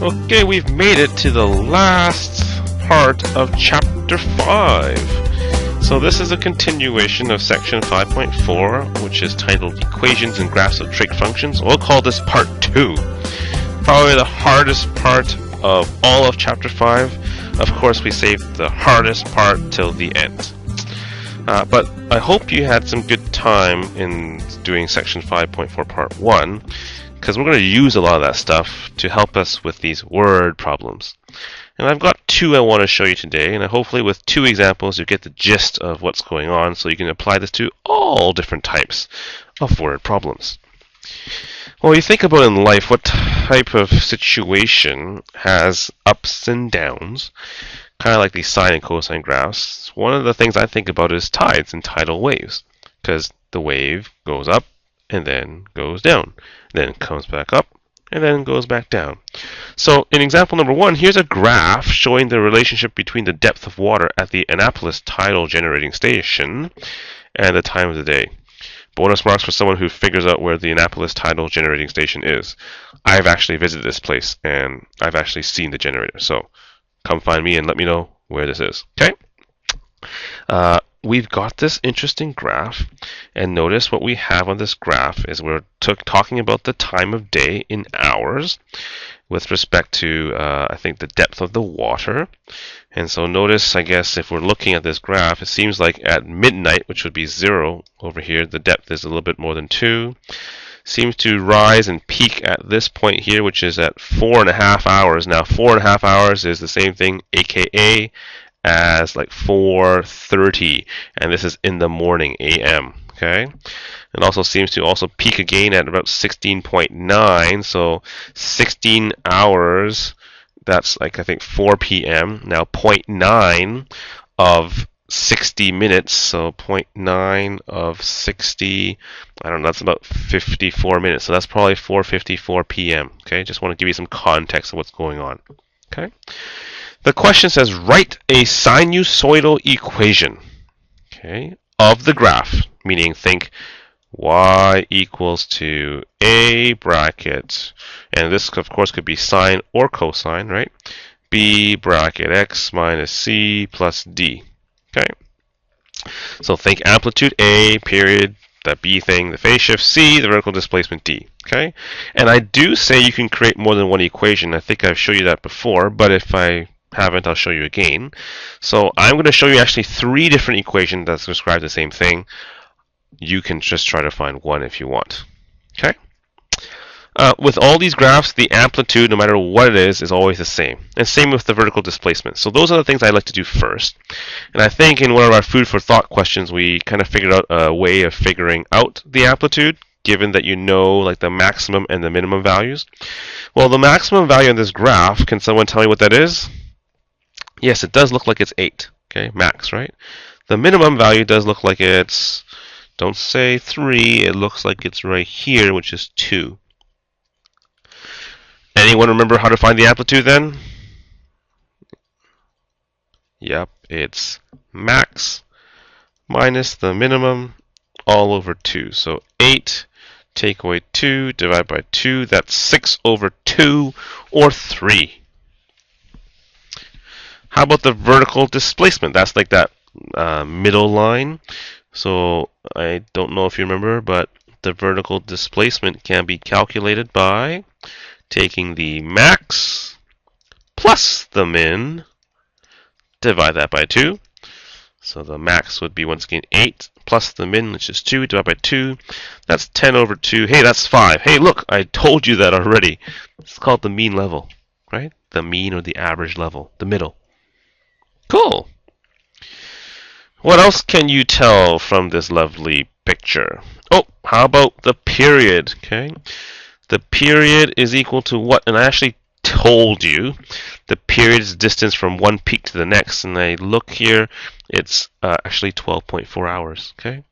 Okay, we've made it to the last part of Chapter 5. So this is a continuation of Section 5.4, which is titled Equations and Graphs of Trig Functions. We'll call this Part 2. Probably the hardest part of all of Chapter 5. Of course, we saved the hardest part till the end. But I hope you had some good time in doing Section 5.4 Part 1, because we're going to use a lot of that stuff to help us with these word problems. And I've got two I want to show you today, and hopefully with two examples you get the gist of what's going on, so you can apply this to all different types of word problems. Well, you think about in life, what type of situation has ups and downs, kind of like these sine and cosine graphs. One of the things I think about is tides and tidal waves, because the wave goes up and then goes down, then comes back up, and then goes back down. So in example number 1, here's a graph showing the relationship between the depth of water at the Annapolis tidal generating station and the time of the day. Bonus marks for someone who figures out where the Annapolis tidal generating station is. I've actually visited this place, and I've actually seen the generator. So come find me and let me know where this is. Okay? We've got this interesting graph, and notice what we have on this graph is we're talking about the time of day in hours with respect to, I think, the depth of the water. And so notice, I guess, if we're looking at this graph, it seems like at midnight, which would be 0 over here, the depth is a little bit more than 2. Seems to rise and peak at this point here, which is at 4.5 hours. Now, 4.5 hours is the same thing, aka, as like 4:30, and this is in the morning, a.m. Okay, it also seems to also peak again at about 16.9, so 16 hours. That's like I think 4 p.m. Now 0.9 of 60 minutes, so 0.9 of 60. I don't know. That's about 54 minutes. So that's probably 4:54 p.m. Okay, just want to give you some context of what's going on. Okay. The question says, write a sinusoidal equation, okay, of the graph, meaning think y equals to a bracket, and this of course could be sine or cosine, right? B bracket x minus c plus d, okay? So think amplitude A, period, that B thing, the phase shift C, the vertical displacement D, okay? And I do say you can create more than one equation. I think I've shown you that before, but if I haven't, I'll show you again. So I'm going to show you actually 3 different equations that describe the same thing. You can just try to find one if you want. Okay. With all these graphs, the amplitude, no matter what it is always the same. And same with the vertical displacement. So those are the things I like to do first. And I think in one of our food for thought questions, we kind of figured out a way of figuring out the amplitude, given that you know like the maximum and the minimum values. Well, the maximum value on this graph, can someone tell me what that is? Yes, it does look like it's 8, okay, max, right? The minimum value does look like it's, don't say 3, it looks like it's right here, which is 2. Anyone remember how to find the amplitude then? Yep, it's max minus the minimum all over 2. So 8, take away 2, divide by 2, that's 6 over 2, or 3. How about the vertical displacement? That's like that middle line. So I don't know if you remember, but the vertical displacement can be calculated by taking the max plus the min, divide that by 2. So the max would be once again 8 plus the min, which is 2, divided by 2. That's 10 over 2. Hey, that's 5. Hey, look, I told you that already. It's called the mean level, right? The mean or the average level, the middle. Cool. What else can you tell from this lovely picture? Oh, how about the period? Okay, the period is equal to what? And I actually told you the period is distance from one peak to the next. And I look here, it's actually 12.4 hours. Okay.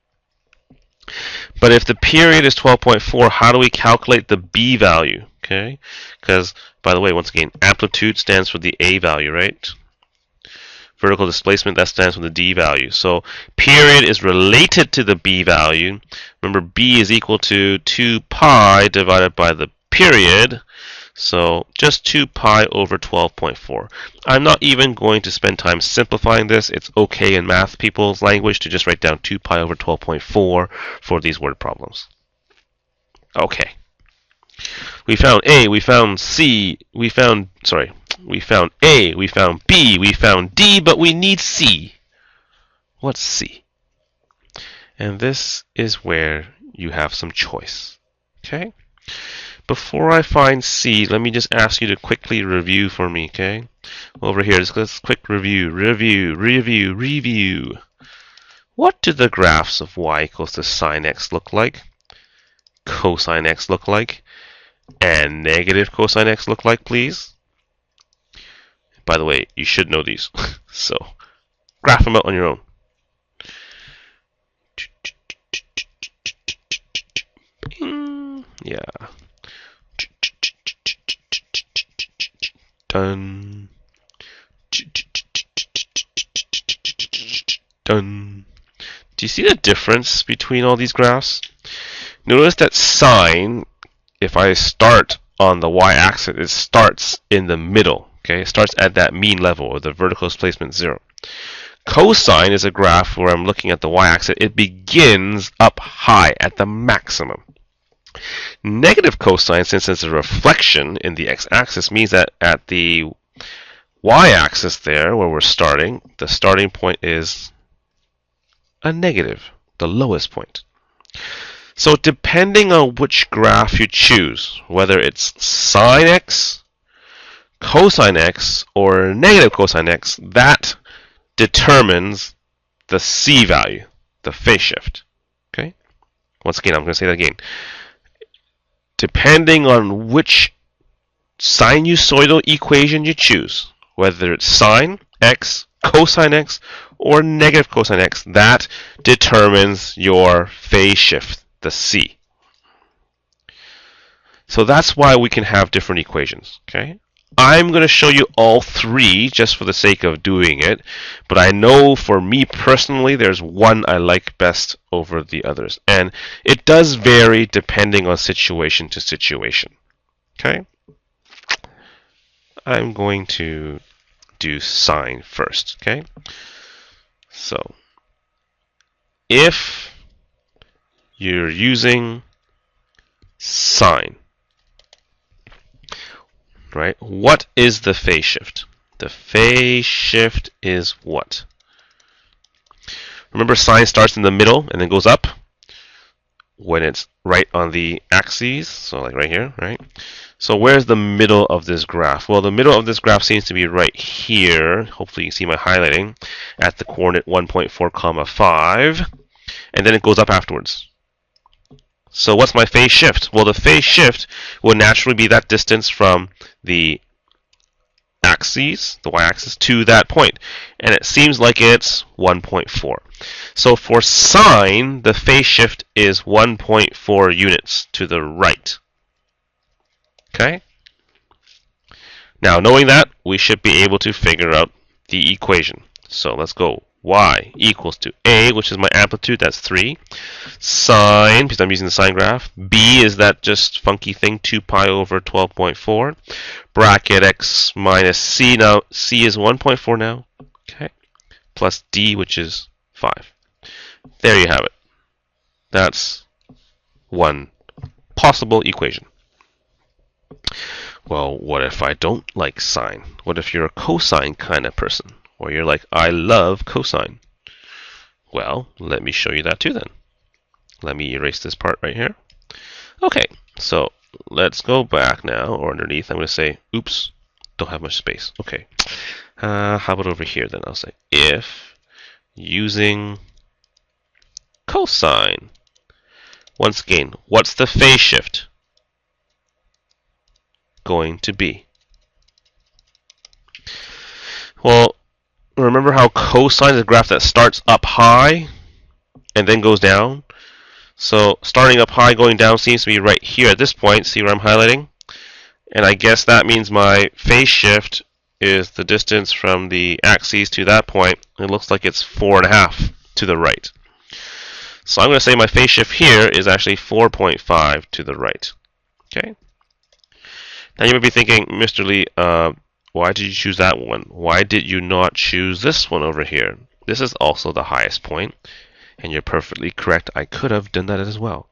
But if the period is 12.4, how do we calculate the B value? Okay, because by the way, once again, amplitude stands for the A value, right? Vertical displacement, that stands for the D value. So period is related to the B value. Remember, B is equal to 2 pi divided by the period. So just 2 pi over 12.4. I'm not even going to spend time simplifying this. It's okay in math people's language to just write down 2 pi over 12.4 for these word problems. Okay. We found A, we found C, we found A, we found B, we found D, but we need C. What's C? And this is where you have some choice. Okay? Before I find C, let me just ask you to quickly review for me, okay? Over here, let's quick review. What do the graphs of y equals to sine x look like? Cosine x look like? And negative cosine x look like, please? By the way, you should know these. So, graph them out on your own. Yeah. Done. Done. Do you see the difference between all these graphs? Notice that sine, if I start on the y-axis, it starts in the middle. Okay, it starts at that mean level, or the vertical displacement 0. Cosine is a graph where I'm looking at the y-axis. It begins up high at the maximum. Negative cosine, since it's a reflection in the x-axis, means that at the y-axis there, where we're starting, the starting point is a negative, the lowest point. So depending on which graph you choose, whether it's sine x, cosine x, or negative cosine x, that determines the C value, the phase shift. Okay? Once again, I'm going to say that again. Depending on which sinusoidal equation you choose, whether it's sine x, cosine x, or negative cosine x, that determines your phase shift, the C. So that's why we can have different equations. Okay? I'm going to show you all three just for the sake of doing it, but I know for me personally there's one I like best over the others, and it does vary depending on situation to situation. Okay? I'm going to do sine first. Okay? So if you're using sine, right? What is the phase shift? The phase shift is what? Remember, sine starts in the middle and then goes up when it's right on the axes, so like right here, right? So where's the middle of this graph? Well, the middle of this graph seems to be right here. Hopefully you can see my highlighting at the coordinate 1.4 comma 5, and then it goes up afterwards. So what's my phase shift? Well, the phase shift will naturally be that distance from the axes, the y-axis, to that point. And it seems like it's 1.4. So for sine, the phase shift is 1.4 units to the right. Okay? Now, knowing that, we should be able to figure out the equation. So let's go. Y equals to A, which is my amplitude, that's 3. Sine, because I'm using the sine graph. B is that just funky thing, 2 pi over 12.4. Bracket x minus C. Now, C is 1.4 now. Okay. Plus D, which is 5. There you have it. That's one possible equation. Well, what if I don't like sine? What if you're a cosine kind of person? Or you're like, I love cosine. Well, let me show you that too then. Let me erase this part right here. Okay, so let's go back now, or underneath. I'm going to say, oops, don't have much space. Okay, how about over here then? I'll say, if using cosine, once again, what's the phase shift going to be? Well, remember how cosine is a graph that starts up high and then goes down? So starting up high, going down seems to be right here at this point. See where I'm highlighting? And I guess that means my phase shift is the distance from the axes to that point. It looks like it's 4.5 to the right. So I'm going to say my phase shift here is actually 4.5 to the right. Okay. Now you might be thinking, Mr. Lee, why did you choose that one? Why did you not choose this one over here? This is also the highest point, and you're perfectly correct. I could have done that as well.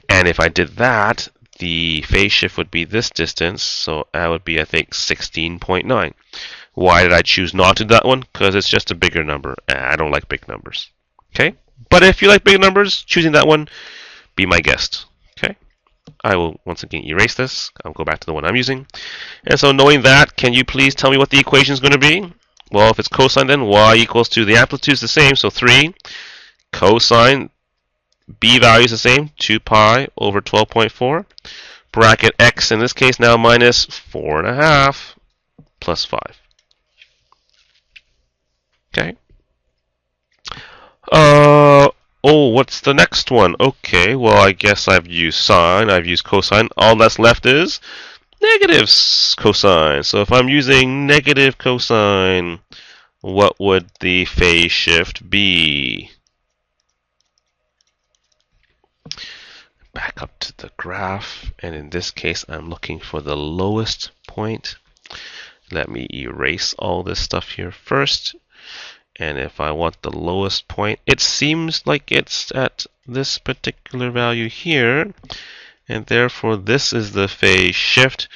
And if I did that, the phase shift would be this distance, so that would be, I think, 16.9. Why did I choose not to do that one? Because it's just a bigger number. I don't like big numbers. Okay? But if you like big numbers, choosing that one, be my guest. Okay? I will once again erase this. I'll go back to the one I'm using. And so knowing that, can you please tell me what the equation is going to be? Well, if it's cosine, then y equals to, the amplitude is the same, so 3. Cosine, b value is the same, 2 pi over 12.4. Bracket x, in this case now, minus 4.5 plus 5. Okay. Oh, what's the next one? Okay, well, I guess I've used sine, I've used cosine. All that's left is negative cosine. So if I'm using negative cosine, what would the phase shift be? Back up to the graph, and in this case, I'm looking for the lowest point. Let me erase all this stuff here first. And if I want the lowest point, it seems like it's at this particular value here, and therefore this is the phase shift.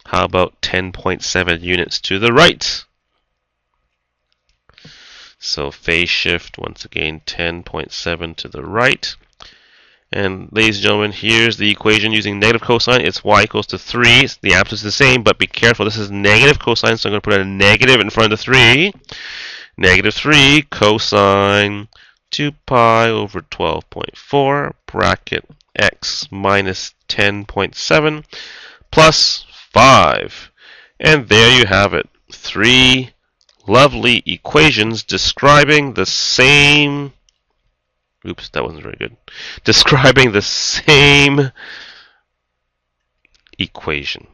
How about 10.7 units to the right? So phase shift, once again, 10.7 to the right. And ladies and gentlemen, here's the equation using negative cosine. It's y equals to 3. The amplitude is the same, but be careful. This is negative cosine, so I'm going to put a negative in front of the 3. Negative 3 cosine 2 pi over 12.4 bracket x minus 10.7 plus 5. And there you have it. 3 lovely equations describing the same... Oops, that wasn't very good. Describing the same equation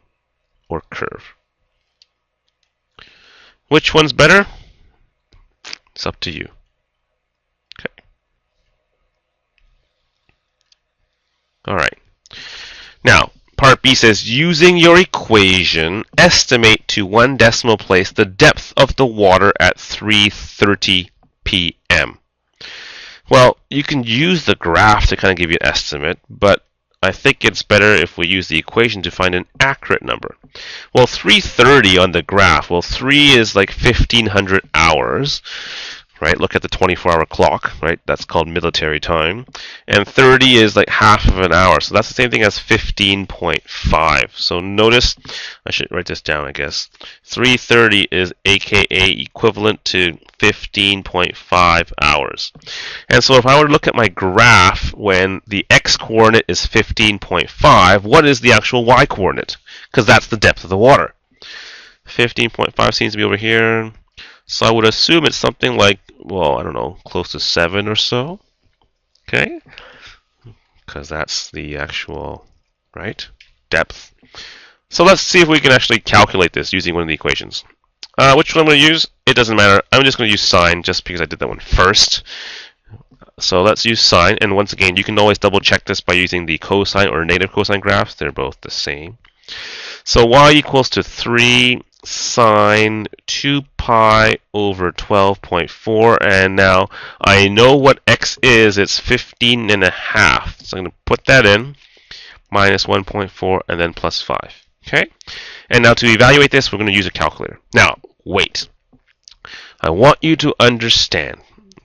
or curve. Which one's better? It's up to you. Okay. All right. Now, part B says, using your equation, estimate to 1 decimal place the depth of the water at 3:30 p.m. Well, you can use the graph to kind of give you an estimate, but I think it's better if we use the equation to find an accurate number. Well, 3:30 on the graph, well, 3 is like 1500 hours, right? Look at the 24-hour clock, right? That's called military time. And 30 is like half of an hour, so that's the same thing as 15.5. So notice, I should write this down, I guess. 3:30 is aka equivalent to 15.5 hours. And so if I were to look at my graph when the x-coordinate is 15.5, what is the actual y-coordinate? Because that's the depth of the water. 15.5 seems to be over here. So I would assume it's something like, well, I don't know, close to 7 or so. Okay? Because that's the actual, right, depth. So let's see if we can actually calculate this using one of the equations. Which one I'm going to use? It doesn't matter. I'm just going to use sine just because I did that one first. So let's use sine. And once again, you can always double check this by using the cosine or negative cosine graphs. They're both the same. So y equals to 3 sine 2 pi over 12.4. And now I know what x is. It's 15.5. So I'm going to put that in. Minus 1.4 and then plus 5. Okay? And now to evaluate this, we're going to use a calculator. Now, wait. I want you to understand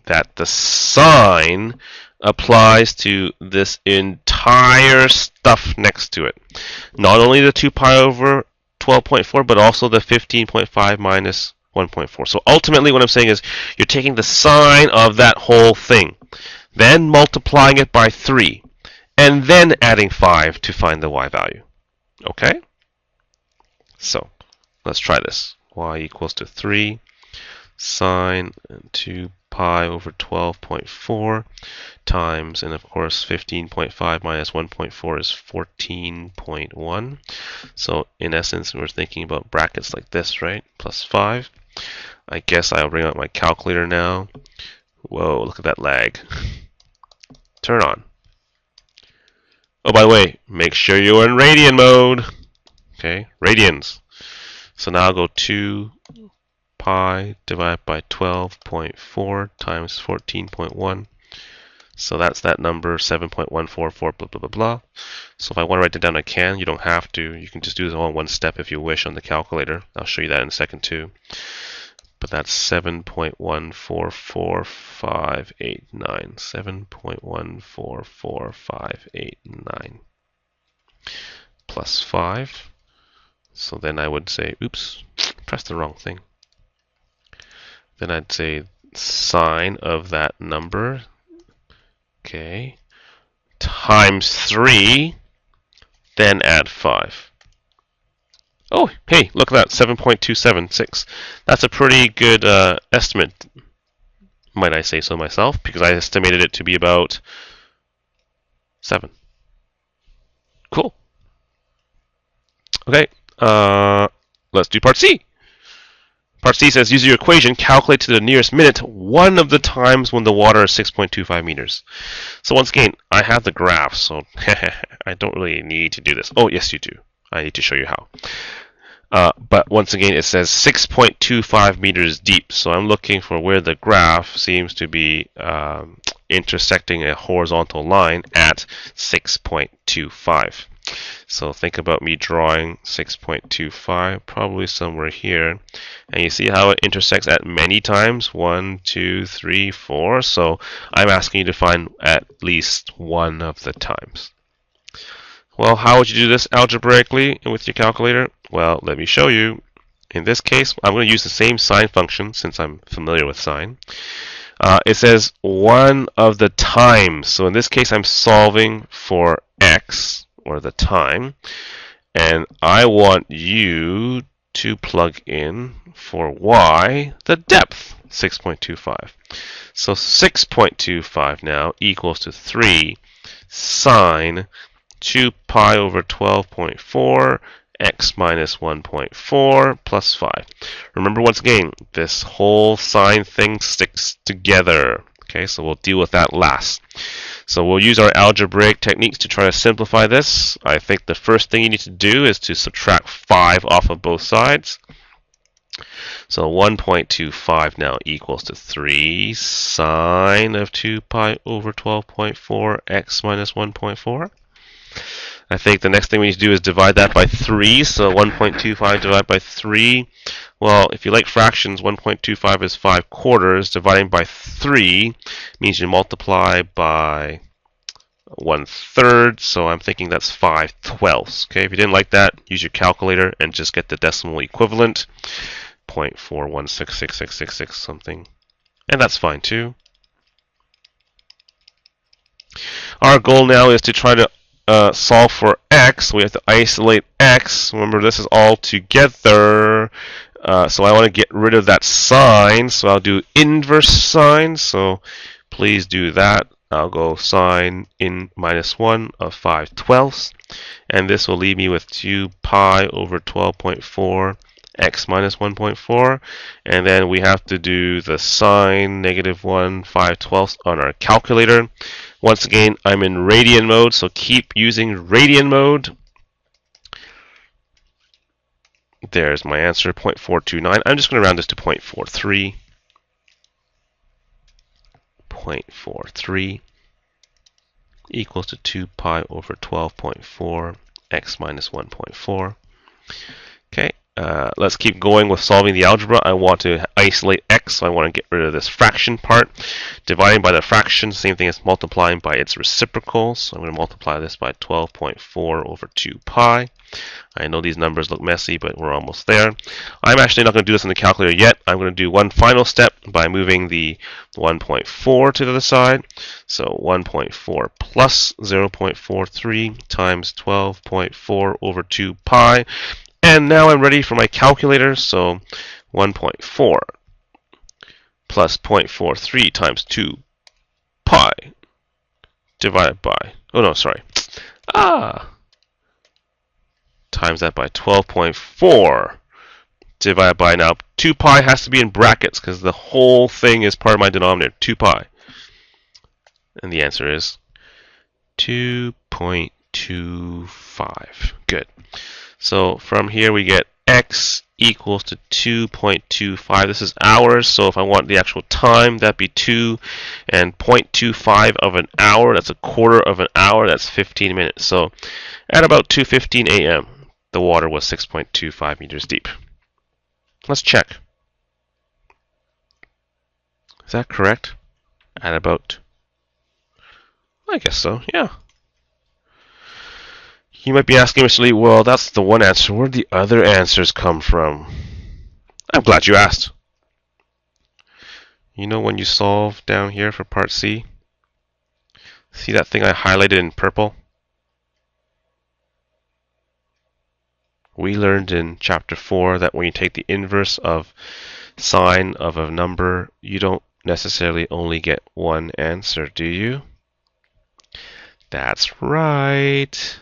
that the sine applies to this entire stuff next to it. Not only the 2 pi over 12.4, but also the 15.5 minus 1.4. So ultimately what I'm saying is you're taking the sine of that whole thing, then multiplying it by 3, and then adding 5 to find the y value. Okay? So let's try this. Y equals to 3 sine 2 pi over 12.4 times, and of course 15.5 minus 1.4 is 14.1. So in essence, we're thinking about brackets like this, right? Plus 5. I guess I'll bring out my calculator now. Whoa, look at that lag. Turn on. Oh, by the way, make sure you're in radian mode. Okay, radians. So now I'll go 2 pi divided by 12.4 times 14.1. So that's that number, 7.144, blah, blah, blah, blah. So if I want to write it down, I can. You don't have to. You can just do this all in one step if you wish on the calculator. I'll show you that in a second too. But that's 7.144589. 7.144589 plus 5. So then I would say, oops, pressed the wrong thing. Then I'd say sine of that number, okay, times 3, then add 5. Oh, hey, look at that, 7.276. That's a pretty good estimate, might I say so myself, because I estimated it to be about 7. Cool. Okay, let's do part C. Part C says, use your equation, calculate to the nearest minute one of the times when the water is 6.25 meters. So once again, I have the graph, so I don't really need to do this. Oh, yes, you do. I need to show you how. But once again, it says 6.25 meters deep. So I'm looking for where the graph seems to be intersecting a horizontal line at 6.25. So think about me drawing 6.25, probably somewhere here. And you see how it intersects at many times? 1, 2, 3, 4. So I'm asking you to find at least one of the times. Well, how would you do this algebraically with your calculator? Well, let me show you. In this case, I'm going to use the same sine function since I'm familiar with sine. It says one of the times. So in this case, I'm solving for x, or the time, and I want you to plug in for y, the depth, 6.25. So 6.25 now equals to 3 sine 2 pi over 12.4 x minus 1.4 plus 5. Remember, once again, this whole sine thing sticks together. Okay, so we'll deal with that last. So we'll use our algebraic techniques to try to simplify this. I think the first thing you need to do is to subtract 5 off of both sides. So 1.25 now equals to 3 sine of 2 pi over 12.4 x minus 1.4. I think the next thing we need to do is divide that by 3. So 1.25 divided by 3. Well, if you like fractions, 1.25 is 5 quarters. Dividing by 3 means you multiply by 1/3. So I'm thinking that's 5/12. Okay, if you didn't like that, use your calculator and just get the decimal equivalent. 0.41666666 something. And that's fine too. Our goal now is to try to solve for x. We have to isolate x. Remember, this is all together. So I want to get rid of that sign. So I'll do inverse sine. So please do that. I'll go sine in minus 1 of 5/12. And this will leave me with 2 pi over 12.4 x minus 1.4. And then we have to do the sine -1 5/12 on our calculator. Once again, I'm in radian mode, so keep using radian mode. There's my answer, 0.429. I'm just going to round this to 0.43. 0.43 equals to 2 pi over 12.4 x minus 1.4. Okay, let's keep going with solving the algebra. I want to isolate x, so I want to get rid of this fraction part. Dividing by the fraction, same thing as multiplying by its reciprocal. So I'm going to multiply this by 12.4 over 2 pi. I know these numbers look messy, but we're almost there. I'm actually not going to do this in the calculator yet. I'm going to do one final step by moving the 1.4 to the other side. So 1.4 plus 0.43 times 12.4 over 2 pi. And now I'm ready for my calculator. So 1.4 plus 0.43 times 2 pi divided by, oh no, sorry. Times that by 12.4 divided by, now 2 pi has to be in brackets because the whole thing is part of my denominator, 2 pi. And the answer is 2.25. Good. So from here we get x equals to 2.25. This is hours, so if I want the actual time, that'd be 2 and 0.25 of an hour. That's a quarter of an hour. That's 15 minutes. So at about 2:15 a.m., the water was 6.25 meters deep. Let's check. Is that correct? At about, I guess so, yeah. You might be asking, Mr. Lee, well, that's the one answer. Where'd the other answers come from? I'm glad you asked. You know when you solve down here for part C? See that thing I highlighted in purple? We learned in chapter 4 that when you take the inverse of sine of a number, you don't necessarily only get one answer, do you? That's right.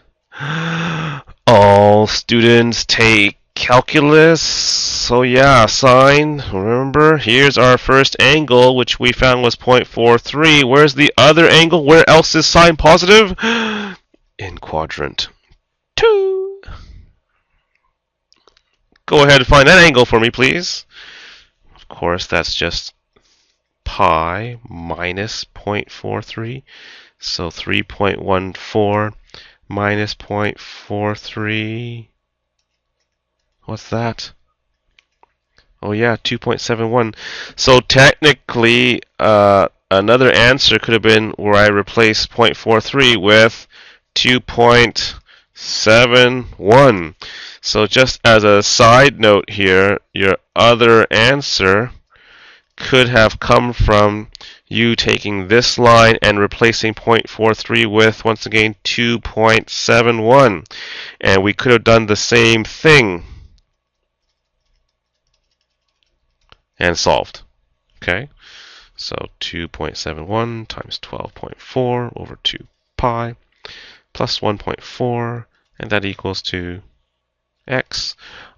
All students take calculus. So yeah, sine, remember, here's our first angle, which we found was 0.43. Where's the other angle? Where else is sine positive? In quadrant 2. Go ahead and find that angle for me, please. Of course, that's just pi minus 0.43. So 3.14 minus 0.43. What's that? Oh yeah, 2.71. So technically, another answer could have been where I replace 0.43 with 2.71. So just as a side note here, your other answer could have come from you taking this line and replacing 0.43 with, once again, 2.71. And we could have done the same thing and solved. Okay? So 2.71 times 12.4 over 2 pi plus 1.4, and that equals to x.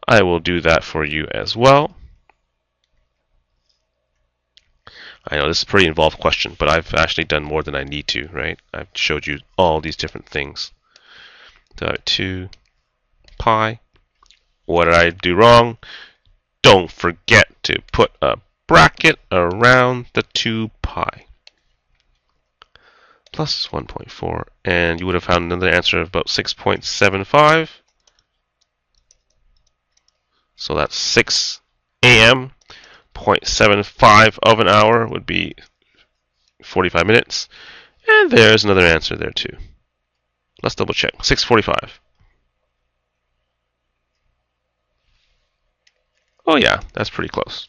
I will do that for you as well. I know this is a pretty involved question, but I've actually done more than I need to, right? I've showed you all these different things. 2 pi. What did I do wrong? Don't forget to put a bracket around the 2 pi. Plus 1.4, and you would have found another answer of about 6.75. So that's 6 a.m. 0.75 of an hour would be 45 minutes. And there's another answer there too. Let's double check. 6:45. Oh yeah, that's pretty close.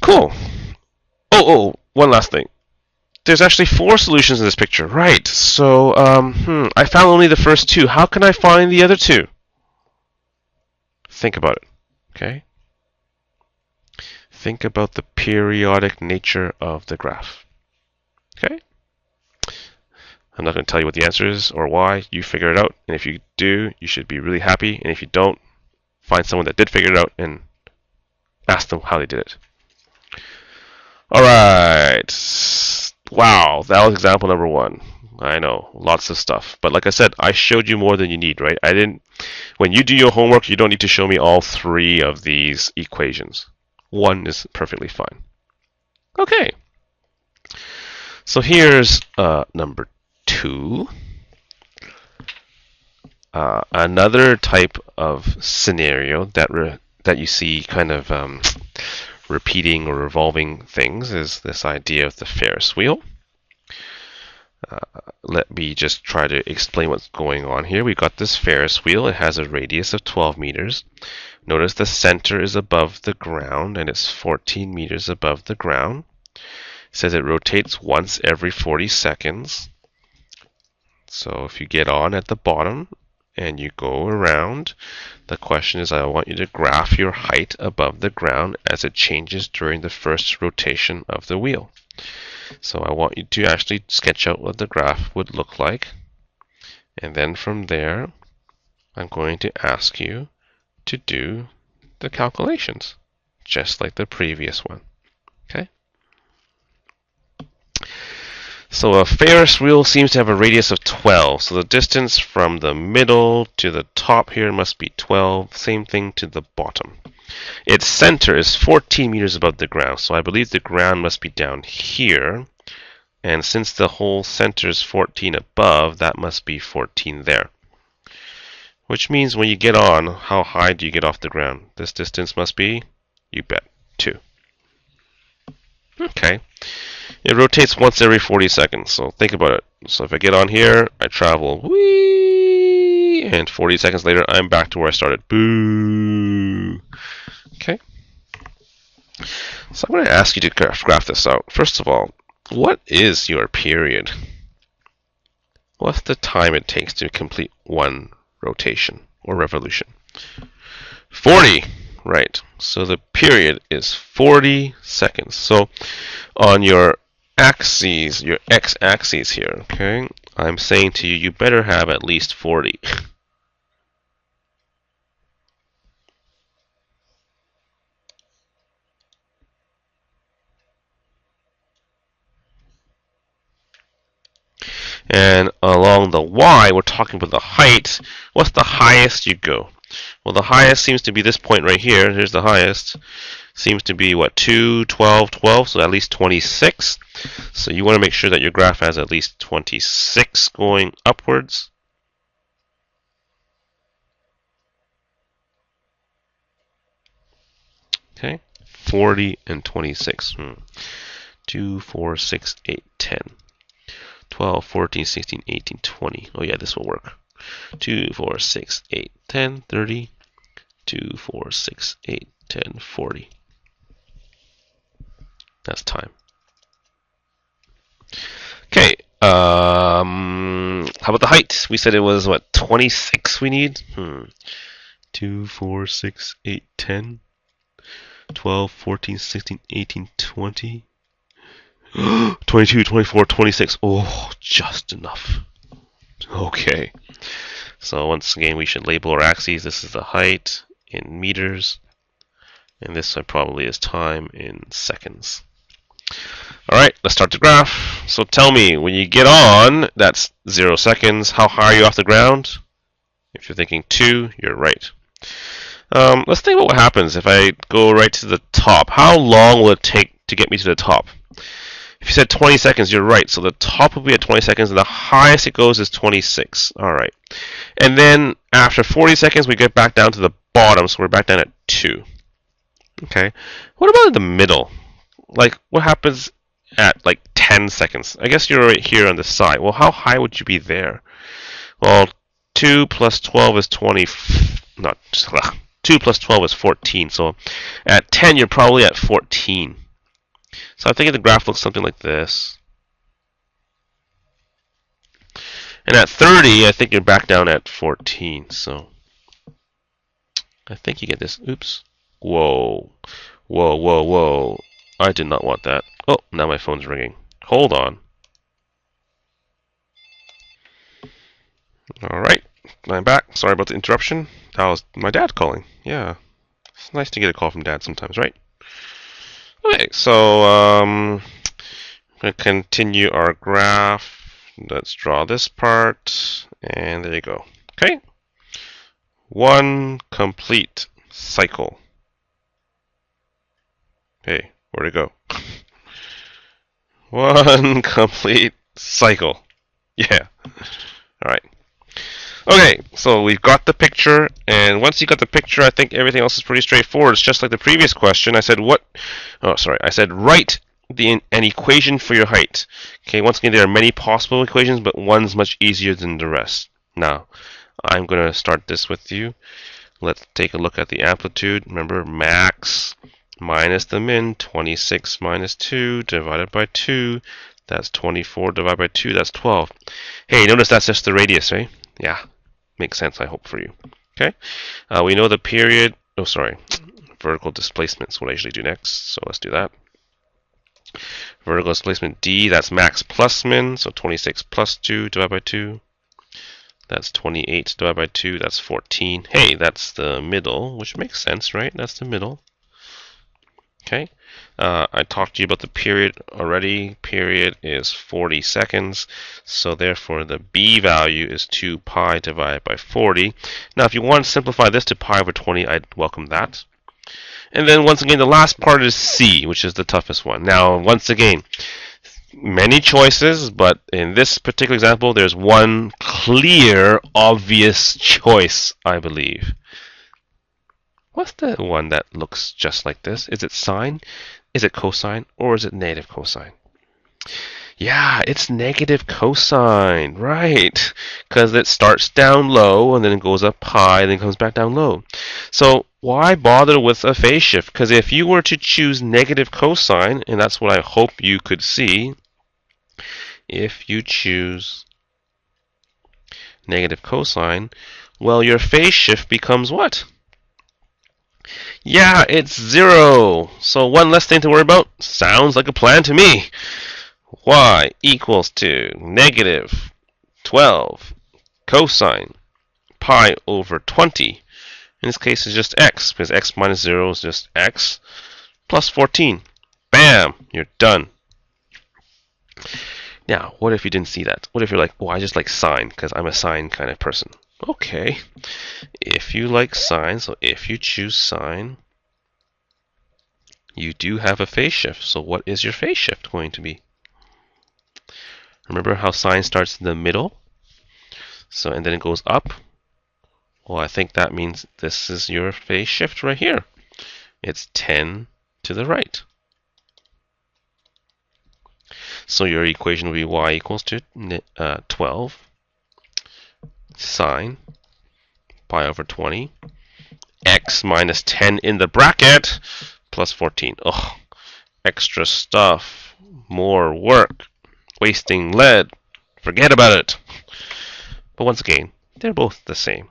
Cool. Oh, one last thing. There's actually 4 solutions in this picture. Right. So, I found only the first 2. How can I find the other 2? Think about it. Okay? Think about the periodic nature of the graph. Okay? I'm not going to tell you what the answer is or why. You figure it out. And if you do, you should be really happy. And if you don't, find someone that did figure it out and ask them how they did it. All right. Wow, that was example number 1. I know, lots of stuff. But like I said, I showed you more than you need, right? When you do your homework, you don't need to show me all 3 of these equations. 1 is perfectly fine. Okay. So here's number 2. Another type of scenario that you see kind of repeating or revolving things is this idea of the Ferris wheel. Let me just try to explain what's going on here. We've got this Ferris wheel. It has a radius of 12 meters. Notice the center is above the ground, and it's 14 meters above the ground. It says it rotates once every 40 seconds. So if you get on at the bottom and you go around, the question is, I want you to graph your height above the ground as it changes during the first rotation of the wheel. So I want you to actually sketch out what the graph would look like. And then from there, I'm going to ask you to do the calculations, just like the previous one. Okay? So a Ferris wheel seems to have a radius of 12. So the distance from the middle to the top here must be 12. Same thing to the bottom. Its center is 14 meters above the ground. So I believe the ground must be down here. And since the whole center is 14 above, that must be 14 there. Which means when you get on, how high do you get off the ground? This distance must be, you bet, 2. Okay. It rotates once every 40 seconds, so think about it. So if I get on here, I travel, whee, and 40 seconds later, I'm back to where I started. Boo! Okay. So I'm going to ask you to graph this out. First of all, what is your period? What's the time it takes to complete one rotation or revolution? 40! Right. So the period is 40 seconds. So on your axes, your x-axis here, okay, I'm saying to you, you better have at least 40. And along the y, we're talking about the height. What's the highest you go? Well, the highest seems to be this point right here. Here's the highest. Seems to be, what, 2, 12, 12, so at least 26. So you want to make sure that your graph has at least 26 going upwards. Okay, 40 and 26. 2, 4, 6, 8, 10. 12, 14, 16, 18, 20. Oh yeah, this will work. 2, 4, 6, 8, 10, 30. 2, 4, 6, 8, 10, 40. That's time. Okay. How about the height? We said it was, what, 26 we need? 2, 4, 6, 8, 10. 12, 14, 16, 18, 20. 22, 24, 26. Oh, just enough. Okay. So once again, we should label our axes. This is the height in meters. And this probably is time in seconds. Alright, let's start the graph. So tell me, when you get on, that's 0 seconds. How high are you off the ground? If you're thinking 2, you're right. Let's think about what happens if I go right to the top. How long will it take to get me to the top? If you said 20 seconds, you're right. So the top will be at 20 seconds, and the highest it goes is 26. All right. And then after 40 seconds, we get back down to the bottom, so we're back down at 2. Okay. What about in the middle? Like, what happens at, like, 10 seconds? I guess you're right here on the side. Well, how high would you be there? Well, 2 plus 12 is 20. Not 2 plus 12 is 14. So at 10, you're probably at 14. So I'm thinking the graph looks something like this. And at 30, I think you're back down at 14. So I think you get this. Oops. Whoa. Whoa, whoa, whoa. I did not want that. Oh, now my phone's ringing. Hold on. Alright. I'm back. Sorry about the interruption. That was my dad calling. Yeah. It's nice to get a call from dad sometimes, right? Okay, so I'm going to continue our graph. Let's draw this part, and there you go. Okay, one complete cycle. Hey, where'd it go? One complete cycle. Yeah. All right. Okay, so we've got the picture, and once you got the picture, I think everything else is pretty straightforward. It's just like the previous question. I said I said write an equation for your height. Okay, once again, there are many possible equations, but one's much easier than the rest. Now, I'm going to start this with you. Let's take a look at the amplitude. Remember, max minus the min, 26 minus 2 divided by 2. That's 24 divided by 2. That's 12. Hey, notice that's just the radius, right? Yeah. Makes sense, I hope, for you. Okay, we know the period. Oh, sorry, vertical displacement is what I usually do next. So let's do that. Vertical displacement d. That's max plus min. So 26 plus 2 divided by 2. That's 28 divided by 2. That's 14. Hey, that's the middle, which makes sense, right? That's the middle. Okay, I talked to you about the period already. Period is 40 seconds, so therefore the b value is 2 pi divided by 40. Now if you want to simplify this to pi over 20, I'd welcome that. And then once again, the last part is c, which is the toughest one. Now, once again, many choices, but in this particular example, there's one clear, obvious choice, I believe. What's the one that looks just like this? Is it sine? Is it cosine? Or is it negative cosine? Yeah, it's negative cosine, right? Because it starts down low and then it goes up high and then comes back down low. So why bother with a phase shift? Because if you were to choose negative cosine, and that's what I hope you could see, if you choose negative cosine, well, your phase shift becomes what? Yeah, it's 0. So one less thing to worry about. Sounds like a plan to me. Y equals to negative 12 cosine pi over 20. In this case, it's just x, because x minus 0 is just x, plus 14. Bam! You're done. Now, what if you didn't see that? What if you're like, oh, I just like sine, because I'm a sine kind of person. Okay. If you like sine, so if you choose sine, you do have a phase shift. So what is your phase shift going to be? Remember how sine starts in the middle? So, and then it goes up. Well, I think that means this is your phase shift right here. It's 10 to the right. So your equation will be y equals to 12 sine pi over 20 x minus 10 in the bracket plus 14. Oh, extra stuff, more work, wasting lead. Forget about it. But once again, they're both the same.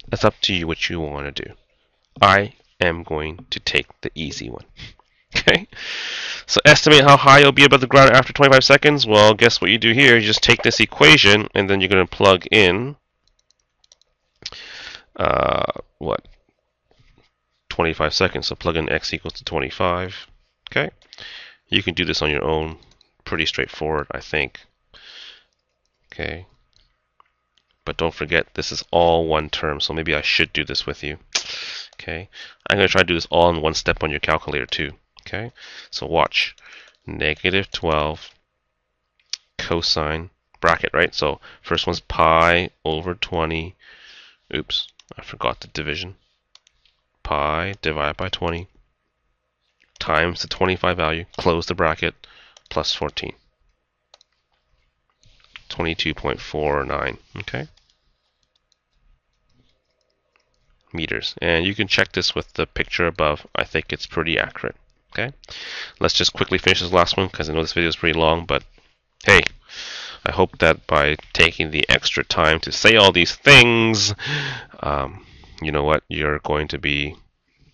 That's up to you what you want to do. I am going to take the easy one. Okay? So estimate how high you'll be above the ground after 25 seconds. Well, guess what you do here? You just take this equation and then you're going to plug in what? 25 seconds. So plug in x equals to 25. Okay? You can do this on your own. Pretty straightforward, I think. Okay? But don't forget, this is all one term, so maybe I should do this with you. Okay? I'm going to try to do this all in one step on your calculator too. Okay? So watch. Negative 12 cosine bracket, right? So first one's pi over 20. Oops, I forgot the division. Pi divided by 20 times the 25 value, close the bracket, plus 14. 22.49, okay? Meters. And you can check this with the picture above. I think it's pretty accurate, okay? Let's just quickly finish this last one because I know this video is pretty long, but hey, I hope that by taking the extra time to say all these things, you know what, you're going to be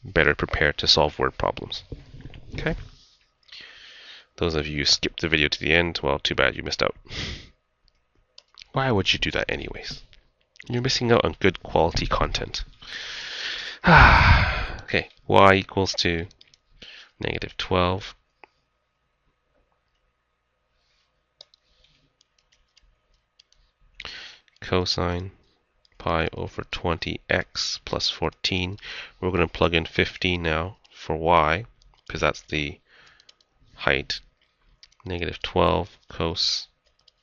better prepared to solve word problems. Okay? Those of you who skipped the video to the end, well, too bad, you missed out. Why would you do that anyways? You're missing out on good quality content. Okay, y equals to negative 12 cosine pi over 20x plus 14. We're going to plug in 15 now for y, because that's the height. Negative 12 cos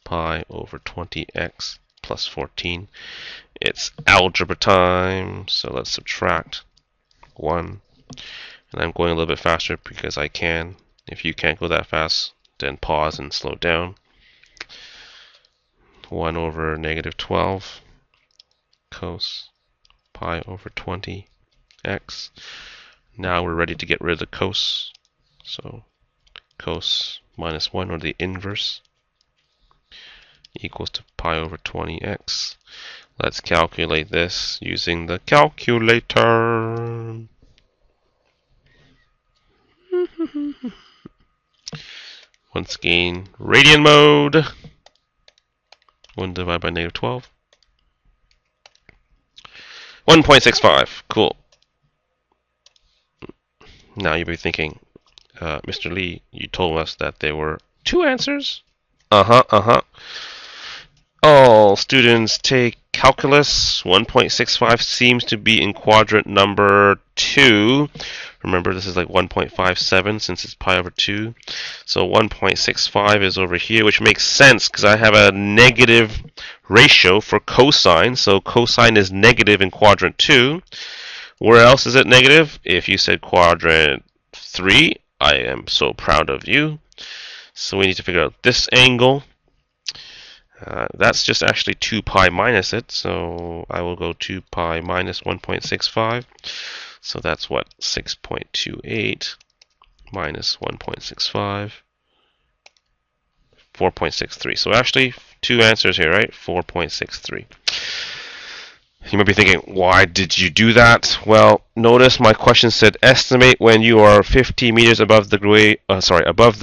pi over 20x plus 14. It's algebra time, so let's subtract 1. And I'm going a little bit faster because I can. If you can't go that fast, then pause and slow down. 1 over negative 12 cos pi over 20x. Now we're ready to get rid of the cos. So cos minus 1, or the inverse, equals to pi over 20x. Let's calculate this using the calculator. Once again, radian mode. 1 divided by negative 12. 1.65. Cool. Now you'll be thinking, Mr. Lee, you told us that there were two answers? Uh-huh, uh-huh. All students take calculus. 1.65 seems to be in quadrant number 2. Remember, this is like 1.57 since it's pi over 2. So 1.65 is over here, which makes sense because I have a negative ratio for cosine. So cosine is negative in quadrant 2. Where else is it negative? If you said quadrant 3, I am so proud of you. So we need to figure out this angle. That's just actually 2 pi minus it, so I will go 2 pi minus 1.65. So that's what? 6.28 minus 1.65. 4.63. So actually, two answers here, right? 4.63. You might be thinking, why did you do that? Well, notice my question said estimate when you are 50 meters above the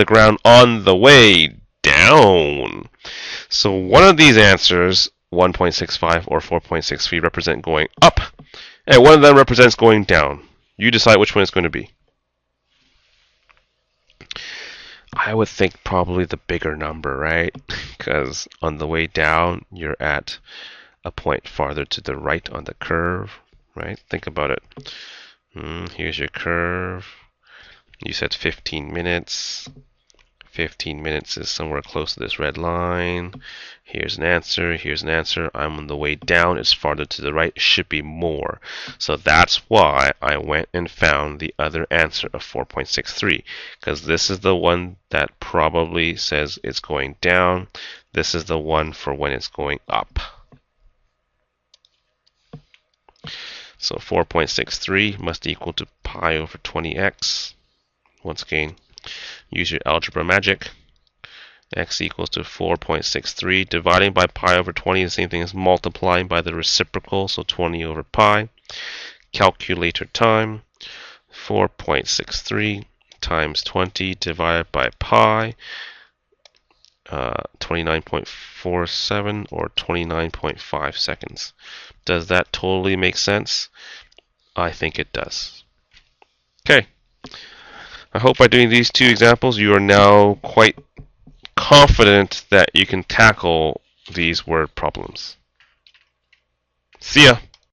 ground on the way down. So one of these answers, 1.65 or 4.63, represent going up, and one of them represents going down. You decide which one it's going to be. I would think probably the bigger number, right? Because on the way down, you're at a point farther to the right on the curve, right? Think about it. Here's your curve. You said 15 minutes. 15 minutes is somewhere close to this red line. Here's an answer. Here's an answer. I'm on the way down. It's farther to the right. It should be more. So that's why I went and found the other answer of 4.63. Because this is the one that probably says it's going down. This is the one for when it's going up. So 4.63 must equal to pi over 20x. Once again, use your algebra magic. X equals to 4.63. Dividing by pi over 20 is the same thing as multiplying by the reciprocal, so 20 over pi. Calculator time. 4.63 times 20 divided by pi. 29.47 or 29.5 seconds. Does that totally make sense? I think it does. Okay. I hope by doing these two examples you are now quite confident that you can tackle these word problems. See ya!